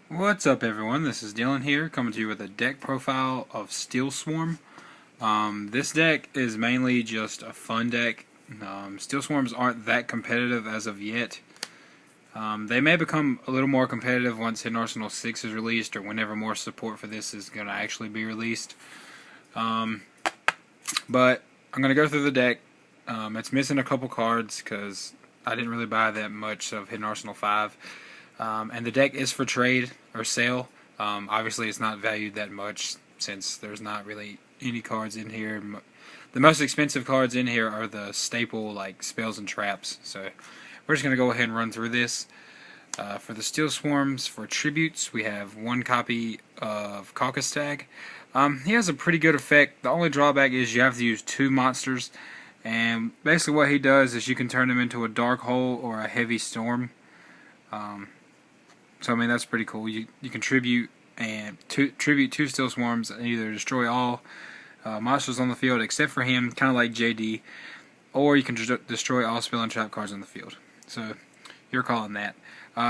What's up, everyone? This is Dylan here, coming to you with a deck profile of Steelswarm. This deck is mainly just a fun deck. Steelswarms aren't that competitive as of yet. They may become a little more competitive once Hidden Arsenal 6 is released, or whenever more support for this is going to actually be released. But I'm going to go through the deck. It's missing a couple cards because I didn't really buy that much of Hidden Arsenal 5. And the deck is for trade or sale. Obviously, it's not valued that much since there's not really any cards in here. The most expensive cards in here are the staple, like spells and traps. So we're just going to go ahead and run through this. For the Steelswarms, for tributes, we have one copy of Caucus Tag. He has a pretty good effect. The only drawback is you have to use 2 monsters. And basically what he does is you can turn him into a Dark Hole or a Heavy Storm. So I mean that's pretty cool. You can tribute 2 Steelswarms and either destroy all monsters on the field except for him, kind of like JD, or you can destroy all spell and trap cards on the field. So you're calling that.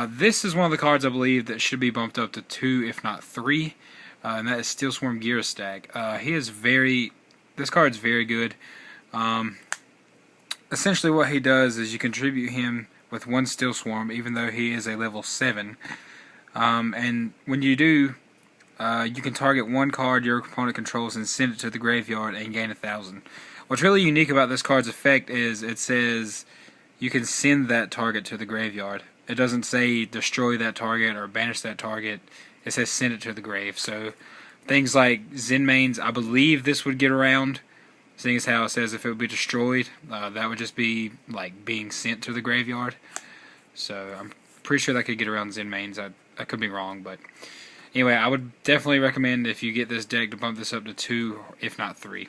This is one of the cards I believe that should be bumped up to 2, if not 3, and that is Steelswarm Gear Stag. This card's very good. Essentially what he does is you contribute him with 1 Steelswarm, even though he is a level 7. And when you do, you can target 1 card your opponent controls and send it to the graveyard and gain 1,000. What's really unique about this card's effect is it says you can send that target to the graveyard. It doesn't say destroy that target or banish that target. It says send it to the grave. So things like Zen mains, I believe this would get around. Seeing as how it says if it would be destroyed, that would just be like being sent to the graveyard. So I'm pretty sure that could get around Zen mains. I could be wrong, but anyway, I would definitely recommend if you get this deck to bump this up to 2, if not 3.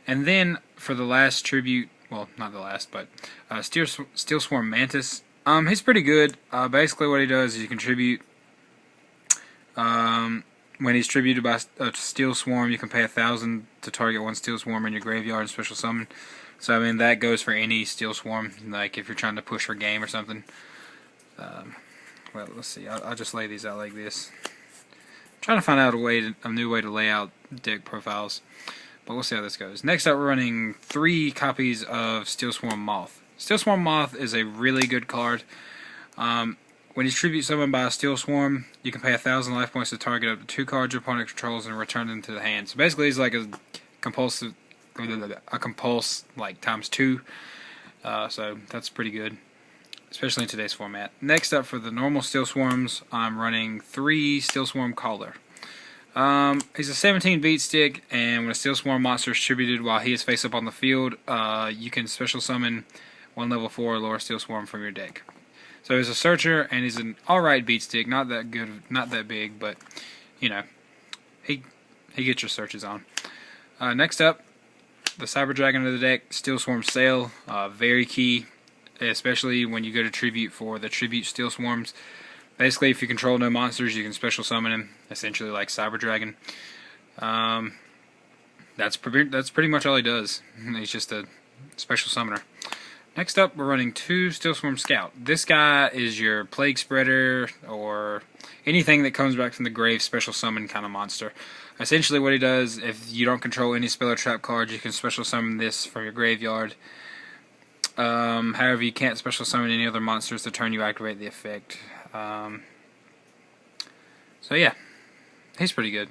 And then for the last tribute, well, not the last, but Steelswarm Mantis. He's pretty good. Basically, what he does is you contribute. When he's tributed by a Steelswarm, you can pay 1,000 to target 1 Steelswarm in your graveyard and special summon. So I mean that goes for any Steelswarm, like if you're trying to push for game or something. Well, let's see. I'll just lay these out like this. I'm trying to find out a new way to lay out deck profiles, but we'll see how this goes. Next up, we're running 3 copies of Steelswarm Moth. Steelswarm Moth is a really good card. When you tribute someone by a Steelswarm, you can pay 1,000 life points to target up to 2 cards your opponent controls and return them to the hand. So basically, he's like a compulse like times 2. So that's pretty good, especially in today's format. Next up, for the normal Steelswarms, I'm running 3 Steelswarm Caller. He's a 17 beat stick, and when a Steelswarm monster is tributed while he is face up on the field, you can special summon 1 level 4 or lower Steelswarm from your deck. So he's a searcher, and he's an alright beat stick, not that good, not that big, but you know, he gets your searches on. Next up, the Cyber Dragon of the deck, Steelswarm Sail, very key, especially when you go to tribute for the tribute Steelswarms. Basically, if you control no monsters, you can special summon him, essentially like Cyber Dragon. That's pretty much all he does. He's just a special summoner. Next up, we're running 2 Steelswarm Scout. This guy is your Plague Spreader or anything that comes back from the grave special summon kind of monster. Essentially what he does, if you don't control any spell or trap cards, you can special summon this from your graveyard. However, you can't special summon any other monsters the turn you activate the effect. So yeah, he's pretty good.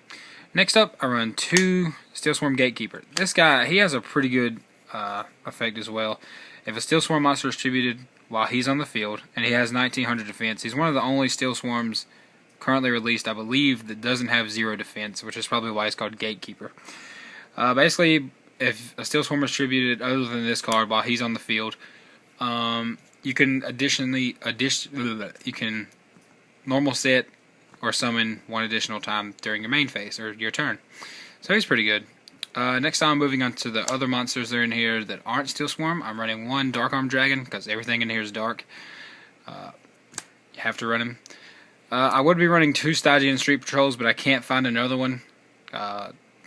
Next up, I run 2 Steelswarm Gatekeeper. This guy, he has a pretty good effect as well. If a Steelswarm monster is tributed while he's on the field, and he has 1900 defense, he's one of the only Steelswarms currently released, I believe, that doesn't have 0 defense, which is probably why he's called Gatekeeper. Basically, if a Steelswarm is tributed other than this card while he's on the field, you can you can normal set or summon 1 additional time during your main phase or your turn. So he's pretty good. Next time, moving on to the other monsters that are in here that aren't Steelswarm, I'm running 1 Dark Arm Dragon because everything in here is dark. You have to run him. I would be running 2 Stygian Street Patrols, but I can't find another one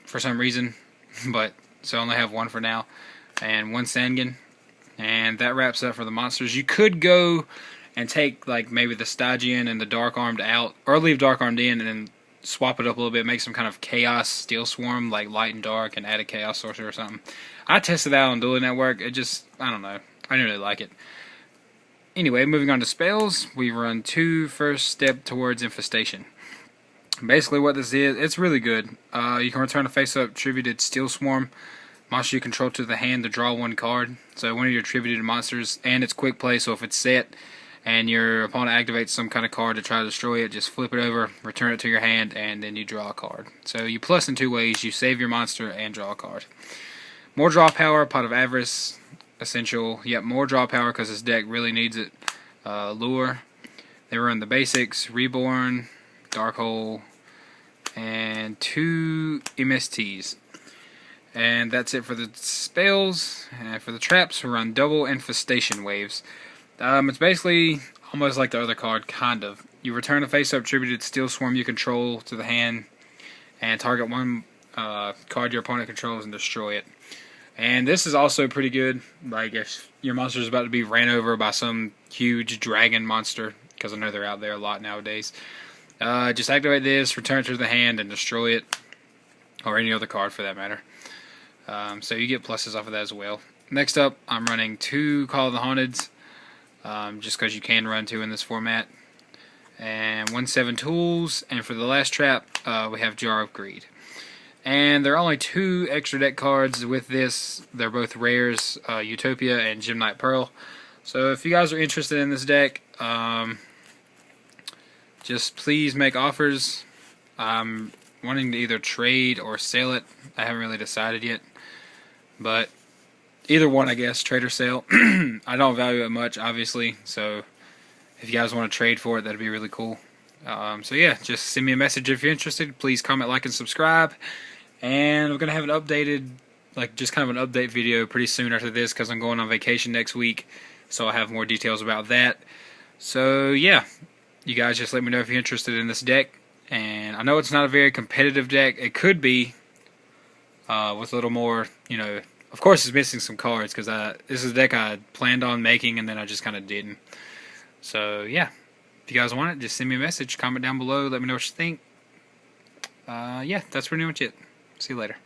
for some reason. So I only have 1 for now, and 1 Sangan, and that wraps up for the monsters. You could go and take like maybe the Stygian and the Dark Armed out, or leave Dark Armed in and then swap it up a little bit, make some kind of Chaos Steelswarm, like light and dark, and add a Chaos Sorcerer or something. I tested that on Dueling Network. It just, I don't know. I didn't really like it. Anyway, moving on to spells, we run 2 First Step Towards Infestation. Basically what this is, it's really good. You can return a face-up attributed Steelswarm monster you control to the hand to draw 1 card. So one of your attributed monsters, and it's quick play, so if it's set and your opponent activates some kind of card to try to destroy it, just flip it over, return it to your hand, and then you draw a card. So you plus in 2 ways. You save your monster and draw a card. More draw power, Pot of Avarice, essential. Yep, more draw power because this deck really needs it. Lure. They run the basics, Reborn, Dark Hole, and 2 MSTs. And that's it for the spells. And for the traps, we run double Infestation Waves. It's basically almost like the other card, kind of. You return a face-up attributed Steelswarm you control to the hand, and target 1 card your opponent controls and destroy it. And this is also pretty good, like if your monster is about to be ran over by some huge dragon monster, because I know they're out there a lot nowadays. Just activate this, return it to the hand, and destroy it, or any other card for that matter. So you get pluses off of that as well. Next up, I'm running 2 Call of the Haunteds, just because you can run 2 in this format, and 1 7 Tools, and for the last trap, we have Jar of Greed. And there are only 2 extra deck cards with this. They're both rares, Utopia and Gem-Knight Pearl. So if you guys are interested in this deck, just please make offers. I'm wanting to either trade or sell it. I haven't really decided yet. But either one, I guess, trade or sell. I don't value it much, obviously. So if you guys want to trade for it, that'd be really cool. So yeah, just send me a message if you're interested. Please comment, like, and subscribe. And we're going to have an updated, like just kind of an update video pretty soon after this, because I'm going on vacation next week. So I'll have more details about that. So yeah, you guys just let me know if you're interested in this deck. And I know it's not a very competitive deck. It could be with a little more, you know, of course it's missing some cards, because this is a deck I planned on making and then I just kind of didn't. So yeah, if you guys want it, just send me a message, comment down below, let me know what you think. Yeah, that's pretty much it. See you later.